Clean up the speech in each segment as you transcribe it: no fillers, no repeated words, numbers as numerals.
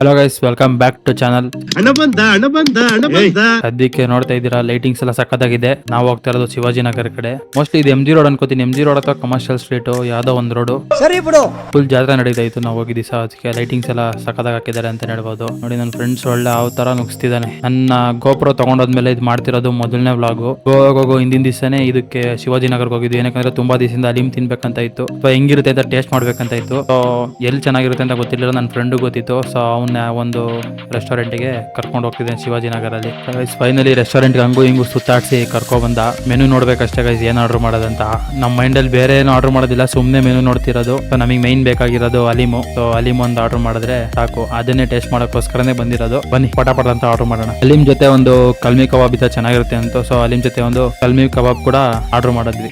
Hello guys, welcome back to channel. ಹಣ ಬಂದ ಸದ್ಯಕ್ಕೆ ನೋಡ್ತಾ ಇದ್ದೀರಾ ಲೈಟಿಂಗ್ಸ್ ಎಲ್ಲ ಸಕ್ಕತ್ತಾಗಿದೆ. ನಾವು ಹೋಗ್ತಾ ಇರೋದು ಶಿವಾಜಿನಗರ ಕಡೆ. ಮೋಸ್ಟ್ಲಿ ಇದು MG ರೋಡ್ ಅನ್ಕೋತೀನಿ. MG ರೋಡ್ ಅಥವಾ ಕಮರ್ಷಿಯಲ್ ಸ್ಟ್ರೀಟ್ ಯಾವ್ದೋ ಒಂದು ರೋಡ್. ಸರಿ ಬಿಡು. ಫುಲ್ ಜಾತ್ರೆ ನಡೀತಾ ಇತ್ತು. ನಾವು ಹೋಗಿದ್ದೀವಿ ಸಹ. ಅದಕ್ಕೆ ಲೈಟಿಂಗ್ಸ್ ಎಲ್ಲ ಸಕ್ಕತ್ತಾಗಿ ಹಾಕಿದ್ದಾರೆ ಅಂತ ಹೇಳ್ಬೋದು. ನೋಡಿ, ನನ್ನ ಫ್ರೆಂಡ್ಸ್ ಒಳ್ಳೆ ಯಾವ ತರ ನುಗ್ಸ್ತಿದ್ದಾನೆ. ನನ್ನ ಗೋಪುರ ತಗೊಂಡೋದ್ಮೇಲೆ ಇದು ಮಾಡ್ತಿರೋದು ಮೊದಲನೇ ವ್ಲಾಗು. ಹೋಗೋ ಹಿಂದಿನ ದಿವಸನೇ ಇದಕ್ಕೆ ಶಿವಾಜಿನಗರ್ಗೆ ಹೋಗಿದ್ವಿ. ಏನಕ್ಕಂದ್ರೆ ತುಂಬಾ ದಿವಸದಿಂದ ಅಲಿಮ್ ತಿನ್ಬೇಕಂತ ಇತ್ತು. ಸೊ ಹೆಂಗಿರುತ್ತೆ ಅಂತ ಟೇಸ್ಟ್ ಮಾಡ್ಬೇಕಂತ ಇತ್ತು. ಸೊ ಎಲ್ಲಿ ಚೆನ್ನಾಗಿರುತ್ತೆ ಅಂತ ಗೊತ್ತಿರಲಿಲ್ಲ. ನನ್ನ ಫ್ರೆಂಡ್ ಗೊತ್ತಿತ್ತು. ಸೊ ಅವನ್ನ ಒಂದು ರೆಸ್ಟೋರೆಂಟ್ಗೆ ಕರ್ಕೊಂಡು ಹೋಗ್ತಿದ್ದೇನೆ ಶಿವಾಜಿನಗರಲ್ಲಿ. ಫೈನಲಿ ರೆಸ್ಟೋರೆಂಟ್ಗೆ ಹಂಗು ಹಿಂಗು ಸುತ್ತಾಡಿಸಿ ಕರ್ಕೊ ಬಂದ. ಮೆನು ನೋಡ್ಬೇಕಷ್ಟೇ ಗೈಸ್, ಏನ್ ಆರ್ಡರ್ ಮಾಡೋದಂತ. ನಮ್ಮ ಮೈಂಡಲ್ಲಿ ಬೇರೆ ಏನು ಆರ್ಡರ್ ಮಾಡೋದಿಲ್ಲ, ಸುಮ್ಮನೆ ಮೆನು ನೋಡ್ತಿರೋದು. ಸೊ ನಮಗೆ ಮೈನ್ ಬೇಕಾಗಿರೋದು ಅಲಿಮು. ಸೊ ಅಲಿಮ್ ಒಂದು ಆರ್ಡರ್ ಮಾಡಿದ್ರೆ ಸಾಕು. ಅದನ್ನೇ ಟೇಸ್ಟ್ ಮಾಡೋಕ್ಕೋಸ್ಕರನೇ ಬಂದಿರೋದು. ಬನ್ನಿ ಪಟಾಪಟ ಅಂತ ಆರ್ಡರ್ ಮಾಡೋಣ. ಅಲಿಮ್ ಜೊತೆ ಒಂದು ಕಲ್ಮಿ ಕಬಾಬ್ ಇದ್ದ ಚೆನ್ನಾಗಿರುತ್ತೆ ಅಂತ. ಸೊ ಅಲಿಮ್ ಜೊತೆ ಒಂದು ಕಲ್ಮಿ ಕಬಾಬ್ ಕೂಡ ಆರ್ಡರ್ ಮಾಡಿದ್ವಿ.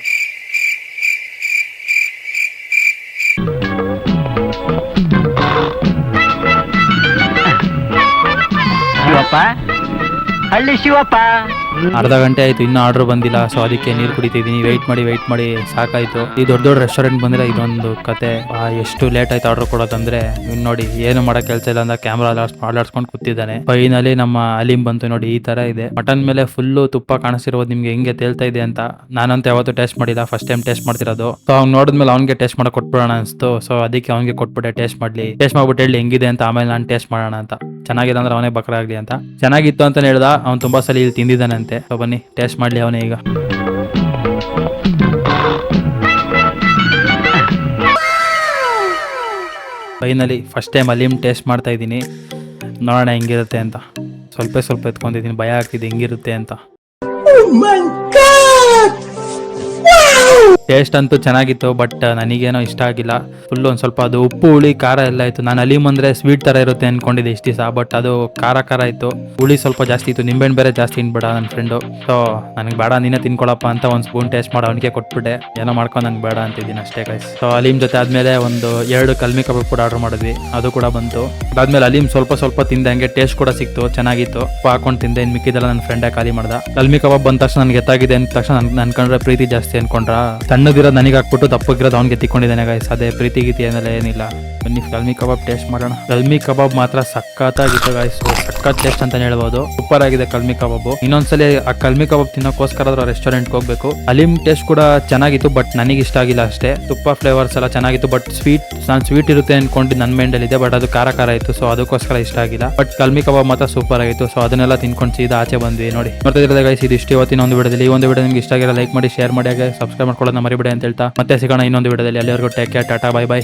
ಶಿವಪ್ಪ, ಹಳ್ಳಿ ಶಿವಪ್ಪ. ಅರ್ಧ ಗಂಟೆ ಆಯ್ತು, ಇನ್ನೂ ಆರ್ಡರ್ ಬಂದಿಲ್ಲ. ಸೊ ಅದಕ್ಕೆ ನೀರು ಕುಡಿತಿದ್ದೀನಿ. ವೆಯ್ಟ್ ಮಾಡಿ ಸಾಕಾಯ್ತು. ಈ ದೊಡ್ಡ ರೆಸ್ಟೋರೆಂಟ್ ಬಂದ್ರೆ ಇದೊಂದು ಕತೆ. ಎಷ್ಟು ಲೇಟ್ ಆಯ್ತು ಆರ್ಡರ್ ಕೊಡೋದಂದ್ರೆ. ಇನ್ನು ನೋಡಿ, ಏನು ಮಾಡಕ್ ಕೆಲಸ ಇಲ್ಲ ಅಂತ ಕ್ಯಾಮ್ರಾ ಆಡ್ಸ್ಕೊಂಡು ಕೂತಿದ್ದಾನೆ. ಫೈನಲಿ ನಮ್ಮ ಅಲಿಮ್ ಬಂತು. ನೋಡಿ, ಈ ತರ ಇದೆ. ಮಟನ್ ಮೇಲೆ ಫುಲ್ಲು ತುಪ್ಪ ಕಾಣಿಸಿರೋದು ನಿಮ್ಗೆ ಹೆಂಗೆ ತೇಲ್ತಾ ಇದೆ ಅಂತ. ನಾನಂತ ಯಾವತ್ತೂ ಟೇಸ್ಟ್ ಮಾಡಿಲ್ಲ, ಫಸ್ಟ್ ಟೈಮ್ ಟೇಸ್ಟ್ ಮಾಡ್ತಿರೋದು. ಸೊ ಅವ್ನು ನೋಡಿದ್ಮೇಲೆ ಅವ್ನಿಗೆ ಟೇಸ್ಟ್ ಮಾಡಕ್ ಕೊಟ್ಬಿಡೋಣ ಅನಿಸ್ತು. ಸೊ ಅದಕ್ಕೆ ಅವ್ನಿಗೆ ಕೊಟ್ಬಿಟ್ಟೆ. ಟೇಸ್ಟ್ ಮಾಡ್ಬಿಟ್ಟು ಹೇಳಿ ಹೆಂಗಿದೆ ಅಂತ. ಆಮೇಲೆ ನಾನು ಟೇಸ್ಟ್ ಮಾಡೋಣ ಅಂತ. ಚೆನ್ನಾಗಿದೆ ಅಂದ್ರೆ ಅವನೇ ಬಕ್ರ ಆಗ್ಲಿ ಅಂತ. ಚೆನ್ನಾಗಿತ್ತು ಅಂತ ಹೇಳ್ದ. ಅವ್ನು ತುಂಬಾ ಸಲ ಇಲ್ಲಿ ತಿಂದಿದ್ದಾನಂತೆ. ಸೊ ಬನ್ನಿ ಟೇಸ್ಟ್ ಮಾಡ್ಲಿ ಅವನೇ ಈಗ. Finally first time Alim taste ಮಾಡ್ತಾ ಇದ್ದೀನಿ. ನೋಡೋಣ ಹೆಂಗಿರುತ್ತೆ ಅಂತ. ಸ್ವಲ್ಪ ಎತ್ಕೊಂಡಿದ್ದೀನಿ, ಭಯ ಆಗ್ತಿದೆ ಹೆಂಗಿರುತ್ತೆ ಅಂತ. ಟೇಸ್ಟ್ ಅಂತೂ ಚೆನ್ನಾಗಿತ್ತು, ಬಟ್ ನನಗೇನೋ ಇಷ್ಟ ಆಗಿಲ್ಲ. ಫುಲ್ ಒಂದು ಸ್ವಲ್ಪ ಅದು ಉಪ್ಪು ಹುಳಿ ಖಾರ ಎಲ್ಲ ಇತ್ತು. ನಾನು ಅಲಿಮ್ ಅಂದ್ರೆ ಸ್ವೀಟ್ ತರ ಇರುತ್ತೆ ಅನ್ಕೊಂಡಿದ್ದೆ ಇಷ್ಟು ದಿವಸ, ಬಟ್ ಅದು ಖಾರ ಇತ್ತು. ಹುಳಿ ಸ್ವಲ್ಪ ಜಾಸ್ತಿ ಇತ್ತು. ನಿಂಬೆಹಣ್ಣು ಬೇರೆ ಜಾಸ್ತಿ ತಿನ್ಬೇಡ ನನ್ನ ಫ್ರೆಂಡು. ಸೊ ನನಗೆ ಬೇಡ, ನೀನೇ ತಿನ್ಕೊಳಪ್ಪ ಅಂತ ಒಂದು ಸ್ಪೂನ್ ಟೇಸ್ಟ್ ಮಾಡಿ ಅವನಿಗೆ ಕೊಟ್ಬಿಟ್ಟೆ. ಏನೋ ಮಾಡ್ಕೊಂಡು ನಂಗೆ ಬೇಡ ಅಂತಿದ್ದೀನಿ ಅಷ್ಟೇ ಗೈಸ್. ಸೊ ಅಲಿಮ್ ಜೊತೆ ಆದ್ಮೇಲೆ ಒಂದು 2 ಕಲ್ಮಿ ಕಬಾಬ್ ಕೂಡ ಆರ್ಡರ್ ಮಾಡಿದ್ವಿ. ಅದು ಕೂಡ ಬಂತು. ಅದಾದ್ಮೇಲೆ ಅಲಿಮ್ ಸ್ವಲ್ಪ ತಿಂದೆ. ಹಂಗೆ ಟೇಸ್ಟ್ ಕೂಡ ಸಿಕ್ತು, ಚೆನ್ನಾಗಿತ್ತು. ಹಾಕೊಂಡು ತಿಂದೆ. ಇನ್ನು ಮಿಕ್ಕಿದೆಲ್ಲ ನನ್ನ ಫ್ರೆಂಡೇ ಖಾಲಿ ಮಾಡ್ದ. ಕಲ್ಮಿ ಕಬಾಬ್ ಬಂದ ತಕ್ಷಣ ನನಗೆ ಎತ್ತಾಗಿದೆ ಅಂದ ತಕ್ಷಣ ನನ್ಕೊಂಡ್ರೆ ಪ್ರೀತಿ ಜಾಸ್ತಿ ಅನ್ಕೊಂಡ್ರ. ಸಣ್ಣದಿರೋದು ನನಗೆ ಹಾಕ್ಬಿಟ್ಟು ದಪ್ಪಗಿರೋದು ಅವ್ನಿಗೆ ತಿಕ್ಕೊಂಡಿದ್ದಾನೆ ಗೈಸ್. ಅದೇ ಪ್ರೀತಿ ಗೀತಿ ಏನೆಲ್ಲ ಏನಿಲ್ಲ. ಬನ್ನಿ ಕಲ್ಮಿ ಕಬಾಬ್ ಟೇಸ್ಟ್ ಮಾಡೋಣ. ಕಲ್ಮಿ ಕಬಾಬ್ ಮಾತ್ರ ಸಖತ್ತಾಗಿತ್ತು ಗೈಸ್. ಸಖತ್ ಟೇಸ್ಟ್ ಅಂತಾನೆ ಹೇಳ್ಬೋದು. ಸೂಪರ್ ಆಗಿದೆ ಕಲ್ಮಿ ಕಬಾಬು. ಇನ್ನೊಂದ್ಸಲಿ ಆ ಕಲ್ಮಿ ಕಬಾಬ್ ತಿನ್ನೋಕ್ಕೋಸ್ಕರ ರೆಸ್ಟೋರೆಂಟ್ಗೆ ಹೋಗ್ಬೇಕು. ಅಲಿಮ್ ಟೇಸ್ಟ್ ಕೂಡ ಚೆನ್ನಾಗಿತ್ತು, ಬಟ್ ನನಗೆ ಇಷ್ಟ ಆಗಿಲ್ಲ ಅಷ್ಟೇ. ತುಪ್ಪ ಫ್ಲೇವರ್ಸ್ ಎಲ್ಲ ಚೆನ್ನಾಗಿತ್ತು, ಬಟ್ ನಾನು ಸ್ವೀಟ್ ಇರುತ್ತೆ ಅನ್ಕೊಂಡು ನನ್ನ ಮೈಂಡಲ್ಲಿ ಇದೆ. ಬಟ್ ಅದು ಖಾರ ಇತ್ತು. ಸೊ ಅದಕ್ಕೋಸ್ಕರ ಇಷ್ಟ ಆಗಿಲ್ಲ. ಬಟ್ ಕಲ್ಮಿ ಕಬಾಬ್ ಮಾತ್ರ ಸೂಪರ್ ಆಗಿತ್ತು. ಸೊ ಅದನ್ನೆಲ್ಲ ತಿನ್ಕೊಂಡು ಸೀದಾ ಆಚೆ ಬಂದ್ವಿ. ನೋಡಿ, ಬರ್ತಿದ್ರೆ ಗೈಸ್, ಇದಿಷ್ಟು ಇವತ್ತಿನ ಒಂದು ವಿಡಿಯೋದಲ್ಲಿ. ಈ ಒಂದು ವಿಡಿಯೋ ನಿಮ್ಗೆ ಇಷ್ಟ ಆಗಿರೋ ಲೈಕ್ ಮಾಡಿ, ಶೇರ್ ಮಾಡಿ, ಹಾಗೆ ಸಬ್ಸ್ಕ್ರೈಬ್ ಮಾಡ್ಕೊಳ್ಳೋದನ್ನ ಮರಿಬೇಡಿ ಅಂತ ಹೇಳ್ತಾ ಮತ್ತೆ ಸಿಗೋಣ ಇನ್ನೊಂದು ವಿಡಿಯೋದಲ್ಲಿ. ಅಲ್ಲಿವರೆಗೂ take care, Tata, bye bye.